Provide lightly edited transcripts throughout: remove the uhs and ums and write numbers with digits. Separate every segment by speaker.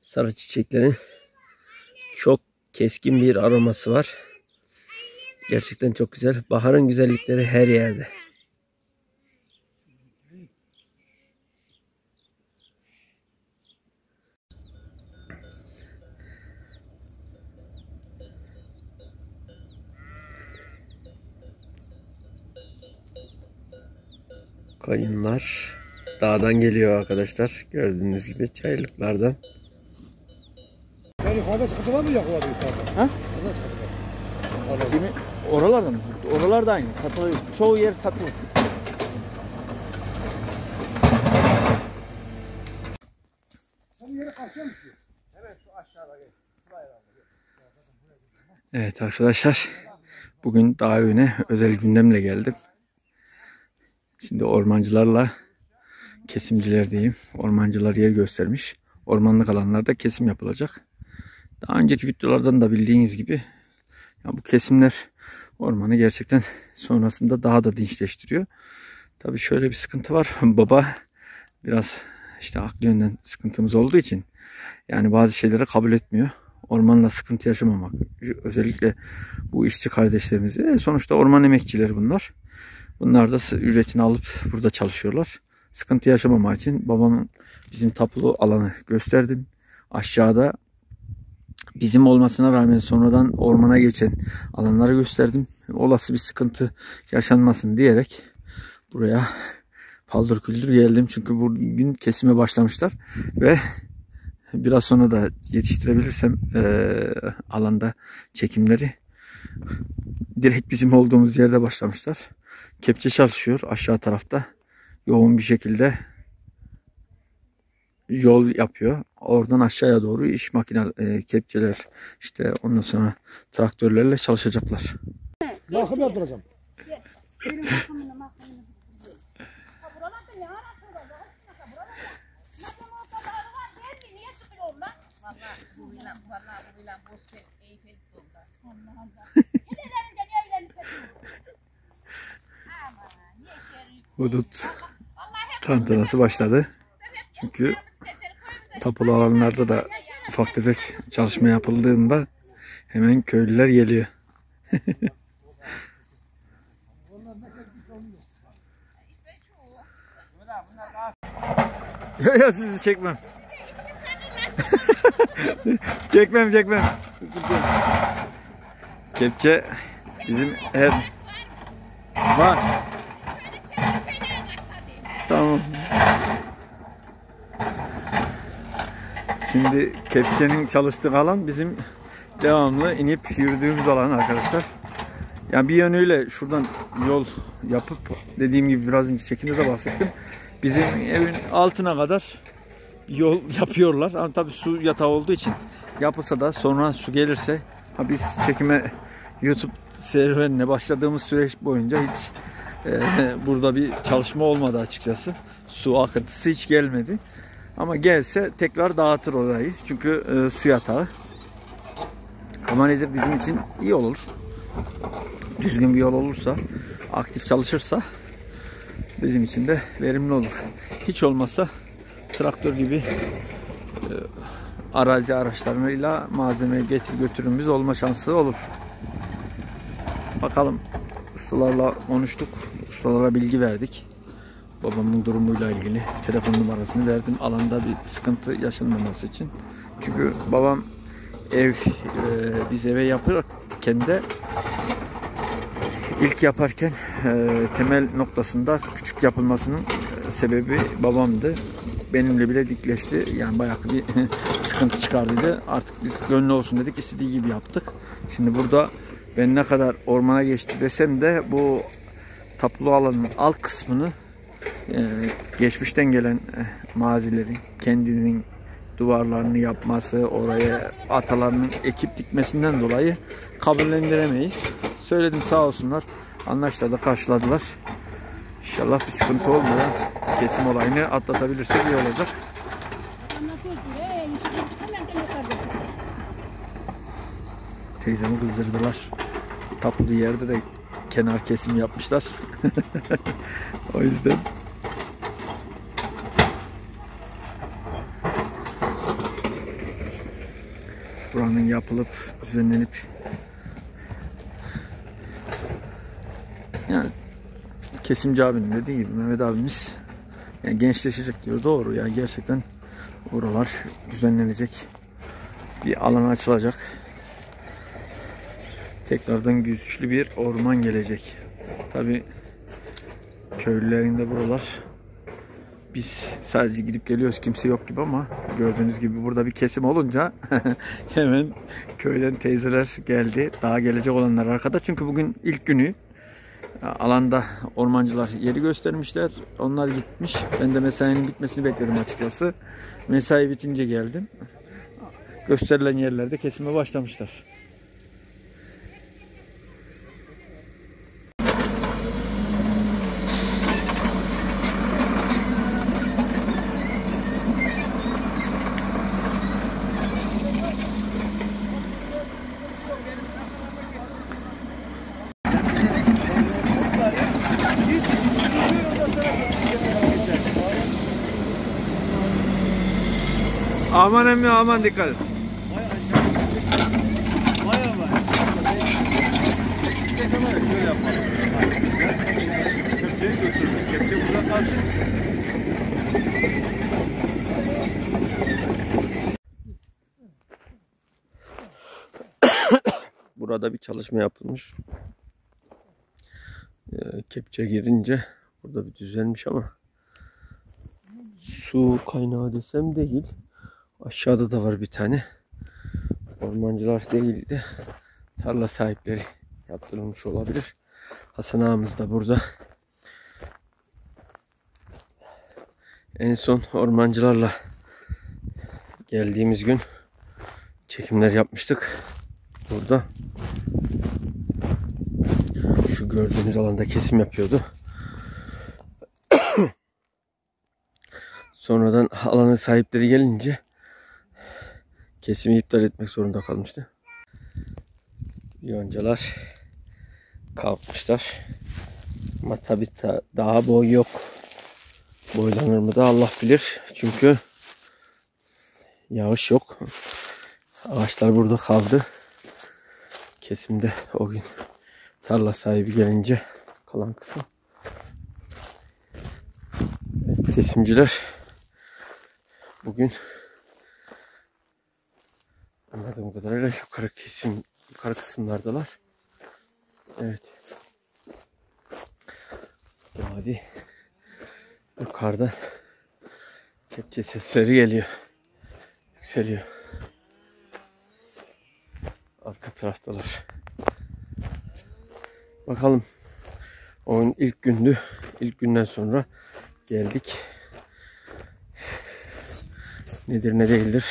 Speaker 1: Sarı çiçeklerin çok keskin bir aroması var. Gerçekten çok güzel. Baharın güzellikleri her yerde. Kayınlar dağdan geliyor arkadaşlar. Gördüğünüz gibi çaylıklardan.
Speaker 2: Yani yukarıda sıkıntı var mı yukarıda?
Speaker 3: Ha?
Speaker 2: Yukarıda sıkıntı var.
Speaker 3: Kimi? Oralardan mı? Oralarda aynı. Satılıyor. Çoğu yer satılır.
Speaker 1: Evet arkadaşlar. Bugün dağ evine özel gündemle geldim. Şimdi ormancılarla kesimciler diyeyim. Ormancılar yer göstermiş. Ormanlık alanlarda kesim yapılacak. Daha önceki videolardan da bildiğiniz gibi ya bu kesimler ormanı gerçekten sonrasında daha da dinçleştiriyor. Tabii şöyle bir sıkıntı var. Baba biraz işte akli yönden sıkıntımız olduğu için yani bazı şeyleri kabul etmiyor. Ormanla sıkıntı yaşamamak. Özellikle bu işçi kardeşlerimizi. Sonuçta orman emekçileri bunlar. Bunlar da ücretini alıp burada çalışıyorlar. Sıkıntı yaşamamak için babamın bizim tapulu alanı gösterdim. Aşağıda bizim olmasına rağmen sonradan ormana geçen alanları gösterdim. Olası bir sıkıntı yaşanmasın diyerek buraya paldır küldür geldim. Çünkü bugün kesime başlamışlar ve biraz sonra da yetiştirebilirsem alanda çekimleri direkt bizim olduğumuz yerde başlamışlar. Kepçe çalışıyor aşağı tarafta. Yoğun bir şekilde yol yapıyor. Oradan aşağıya doğru iş makine kepçeler işte ondan sonra traktörlerle çalışacaklar.
Speaker 2: Bakım yaptıracağım.
Speaker 1: Hudut tantanası başladı. Çünkü tapulu alanlarda da ufak tefek çalışma yapıldığında hemen köylüler geliyor. Ya sizi çekmem. çekmem. Kepçe bizim her var. Tamam. Şimdi kepçenin çalıştığı alan bizim devamlı inip yürüdüğümüz alan arkadaşlar. Yani bir yönüyle şuradan yol yapıp dediğim gibi biraz önce çekimde de bahsettim. Bizim evin altına kadar yol yapıyorlar. Ama tabii su yatağı olduğu için yapılsa da sonra su gelirse biz çekime YouTube serüvenine başladığımız süreç boyunca hiç burada bir çalışma olmadı açıkçası. Su akıntısı hiç gelmedi. Ama gelse tekrar dağıtır orayı. Çünkü su yatağı. Ama nedir bizim için iyi olur. Düzgün bir yol olursa, aktif çalışırsa bizim için de verimli olur. Hiç olmazsa traktör gibi arazi araçlarıyla malzeme getir götürümüz olma şansı olur. Bakalım, ustalarla konuştuk. Ustalara bilgi verdik. Babamın durumuyla ilgili telefon numarasını verdim. Alanda bir sıkıntı yaşanmaması için. Çünkü babam biz eve yaparken de ilk yaparken temel noktasında küçük yapılmasının sebebi babamdı. Benimle bile dikleşti. Yani bayağı bir sıkıntı çıkardıydı. Artık biz gönlü olsun dedik. İstediği gibi yaptık. Şimdi burada ben ne kadar ormana geçti desem de bu tapulu alanın alt kısmını geçmişten gelen mazilerin kendinin duvarlarını yapması, oraya atalarının ekip dikmesinden dolayı kabullendiremeyiz. Söyledim, sağ olsunlar. Anlaştılar, karşıladılar. İnşallah bir sıkıntı olmadan kesim olayını atlatabilirsek iyi olacak. Teyzemi kızdırdılar. Tapulu yerde de kenar kesim yapmışlar. O yüzden buranın yapılıp düzenlenip yani kesimci abinin dediği gibi Mehmet abimiz yani gençleşecek diyor. Doğru yani gerçekten buralar düzenlenecek. Bir alan açılacak. Tekrardan güçlü bir orman gelecek. Tabi köylülerin de buralar biz sadece gidip geliyoruz kimse yok gibi ama gördüğünüz gibi burada bir kesim olunca hemen köyden teyzeler geldi. Daha gelecek olanlar arkada. Çünkü bugün ilk günü alanda ormancılar yeri göstermişler. Onlar gitmiş. Ben de mesainin bitmesini bekledim açıkçası. Mesai bitince geldim. Gösterilen yerlerde kesime başlamışlar. Aman emmi aman dikkat et.
Speaker 3: Bayağı var. İstesem var ya şöyle yapalım. Kepçeyi götürürüz. Kepçe burada kalsın.
Speaker 1: Burada bir çalışma yapılmış. Kepçe girince burada bir düzelmiş ama su kaynağı desem değil. Aşağıda da var bir tane. Ormancılar değildi. Tarla sahipleri yaptırılmış olabilir. Hasan ağamız da burada. En son ormancılarla geldiğimiz gün çekimler yapmıştık. Burada şu gördüğünüz alanda kesim yapıyordu. Sonradan alanın sahipleri gelince kesimi iptal etmek zorunda kalmıştı. Yoncalar kalkmışlar. Ama tabii daha boy yok. Boylanır mı da Allah bilir. Çünkü yağış yok. Ağaçlar burada kaldı. Kesimde o gün tarla sahibi gelince kalan kısım. Evet, kesimciler bugün anladığım kadarıyla yukarı kısımlardalar. Evet. Hadi yukarıdan kepçe sesleri geliyor. Yükseliyor. Arka taraftalar. Bakalım. Oyun ilk gündü. İlk günden sonra geldik. Nedir ne değildir.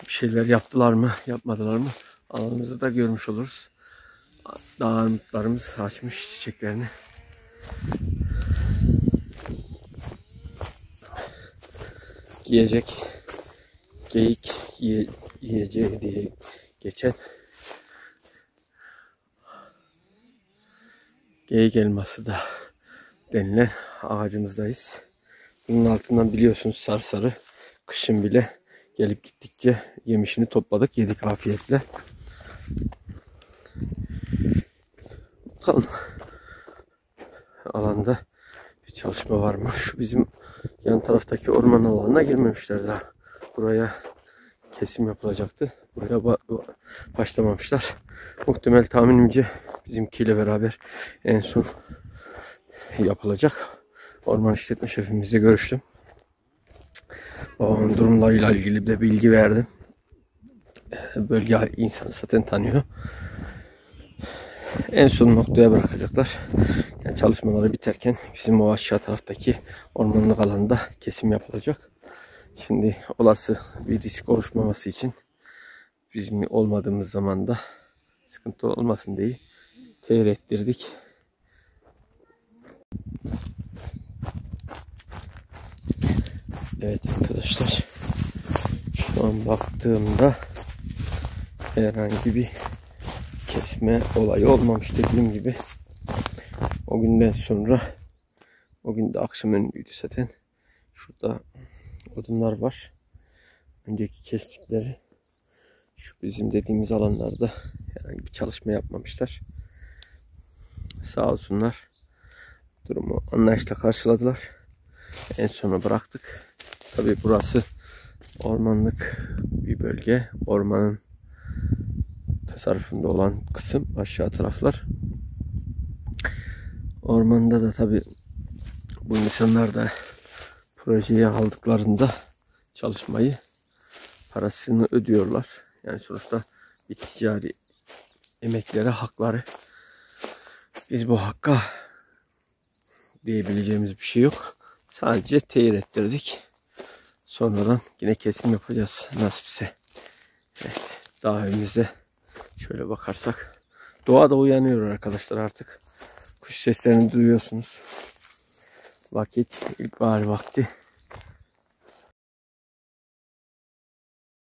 Speaker 1: Bir şeyler yaptılar mı yapmadılar mı alanımızı da görmüş oluruz. Dağ armutlarımız açmış çiçeklerini. Yiyecek geyik yiyeceği diye geçen geyik elması da denilen ağacımızdayız. Bunun altından biliyorsunuz sarı kışın bile gelip gittikçe yemişini topladık, yedik afiyetle. Bakalım alanda bir çalışma var mı? Şu bizim yan taraftaki orman alanına girmemişler daha. Buraya kesim yapılacaktı. Buraya başlamamışlar. Muhtemel tahminimce bizimkiyle beraber en son yapılacak. Orman işletme şefimizle görüştüm. Babamın durumlarıyla ilgili de bilgi verdim. Bölge insanı zaten tanıyor. En son noktaya bırakacaklar. Yani çalışmaları biterken bizim o aşağı taraftaki ormanlık alanda kesim yapılacak. Şimdi olası bir risk oluşmaması için bizim olmadığımız zaman da sıkıntı olmasın diye tehir ettirdik. Evet arkadaşlar, şu an baktığımda herhangi bir kesme olayı olmamış dediğim gibi. O günden sonra, o gün de akşam önüydü zaten. Şurada odunlar var. Önceki kestikleri. Şu bizim dediğimiz alanlarda herhangi bir çalışma yapmamışlar. Sağ olsunlar. Durumu anlayışla karşıladılar. En sona bıraktık. Tabii burası ormanlık bir bölge. Ormanın tasarrufunda olan kısım aşağı taraflar. Ormanda da tabii bu insanlar da projeye aldıklarında çalışmayı parasını ödüyorlar. Yani sonuçta bir ticari emekleri, hakları. Biz bu hakka diyebileceğimiz bir şey yok. Sadece teyit ettirdik. Sonradan yine kesim yapacağız nasipse. Evet, dağ evimizde şöyle bakarsak doğa da uyanıyor arkadaşlar artık. Kuş seslerini duyuyorsunuz. Vakit ilkbahar vakti.